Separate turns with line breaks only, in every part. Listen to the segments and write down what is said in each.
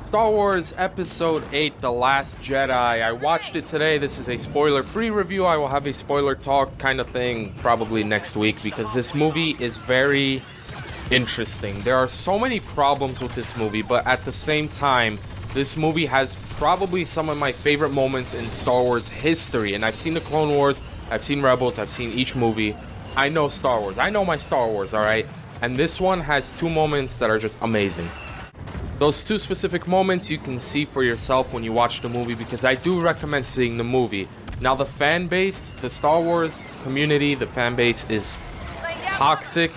Star Wars Episode 8, The Last Jedi. I watched it today. This is a spoiler-free review. I will have a spoiler talk kind of thing probably next week because this movie is very interesting. There are so many problems with this movie, but at the same time, this movie has probably some of my favorite moments in Star Wars history. And I've seen the Clone Wars, I've seen Rebels, I've seen each movie. I know Star Wars. I know my Star Wars, alright? And this one has two moments that are just amazing. Those two specific moments you can see for yourself when you watch the movie, because I do recommend seeing the movie. Now, the fan base, the Star Wars community, the fan base is toxic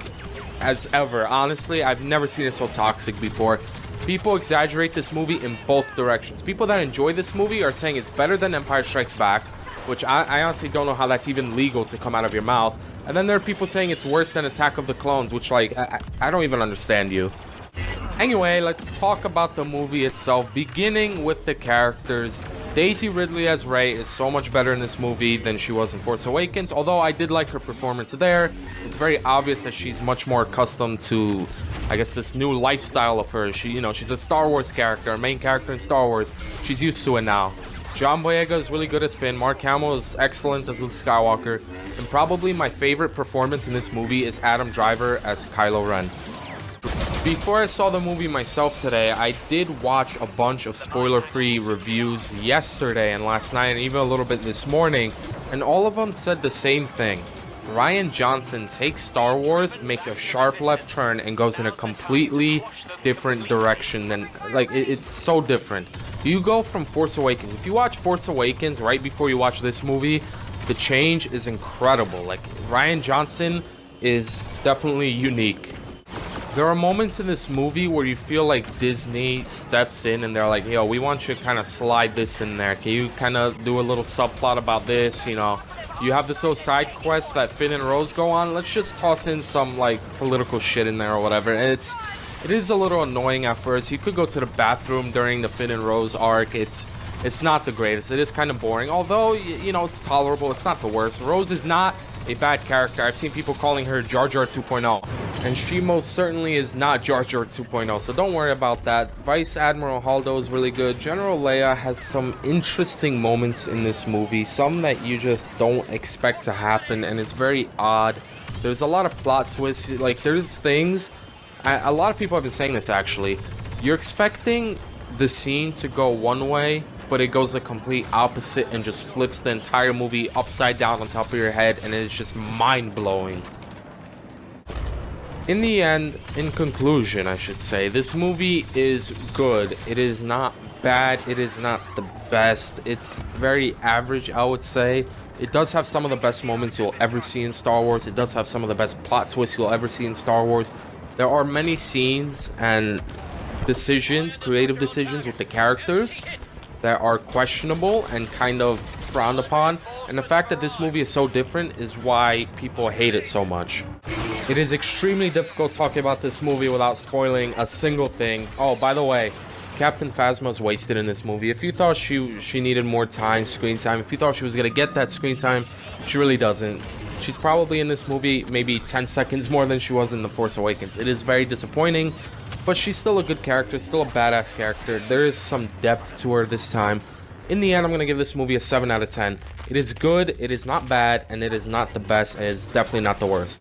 as ever. Honestly, I've never seen it so toxic before. People exaggerate this movie in both directions. People that enjoy this movie are saying it's better than Empire Strikes Back, which I honestly don't know how that's even legal to come out of your mouth. And then there are people saying it's worse than Attack of the Clones, which, like, I don't even understand you. Anyway, let's talk about the movie itself, beginning with the characters. Daisy Ridley as Rey is so much better in this movie than she was in Force Awakens, although I did like her performance there. It's very obvious that she's much more accustomed to, I guess, this new lifestyle of hers. She's a Star Wars character, a main character in Star Wars. She's used to it now. John Boyega is really good as Finn. Mark Hamill is excellent as Luke Skywalker. And probably my favorite performance in this movie is Adam Driver as Kylo Ren. Before I saw the movie myself today, I did watch a bunch of spoiler-free reviews yesterday and last night and even a little bit this morning, and all of them said the same thing. Rian Johnson takes Star Wars, makes a sharp left turn, and goes in a completely different direction than, like, it's so different. You go from Force Awakens. If you watch Force Awakens right before you watch this movie, the change is incredible. Like, Rian Johnson is definitely unique. There are moments in this movie where you feel like Disney steps in and they're like, yo, we want you to kind of slide this in there. Can you kind of do a little subplot about this? You know, you have this little side quest that Finn and Rose go on. Let's just toss in some, like, political shit in there or whatever. And it is a little annoying at first. You could go to the bathroom during the Finn and Rose arc. It's not the greatest. It is kind of boring. Although, you know, it's tolerable. It's not the worst. Rose is not a bad character. I've seen people calling her Jar Jar 2.0. And she most certainly is not Jar Jar 2.0, so don't worry about that. Vice Admiral Holdo is really good. General Leia has some interesting moments in this movie, some that you just don't expect to happen, and it's very odd. There's a lot of plot twists. Like, there's things, a lot of people have been saying this actually. You're expecting the scene to go one way, but it goes the complete opposite and just flips the entire movie upside down on top of your head, and it's just mind-blowing. In the end, in conclusion, I should say, this movie is good. It is not bad. It is not the best. It's very average, I would say. It does have some of the best moments you'll ever see in Star Wars. It does have some of the best plot twists you'll ever see in Star Wars. There are many scenes and decisions, creative decisions with the characters that are questionable and kind of frowned upon. And the fact that this movie is so different is why people hate it so much. It is extremely difficult talking about this movie without spoiling a single thing. Oh, by the way, Captain Phasma's wasted in this movie. If you thought she needed more time, screen time, if you thought she was gonna get that screen time, she really doesn't. She's probably in this movie maybe 10 seconds more than she was in The Force Awakens. It is very disappointing, but she's still a good character, still a badass character. There is some depth to her this time. In the end, I'm going to give this movie a 7 out of 10. It is good, it is not bad, and it is not the best, and it is definitely not the worst.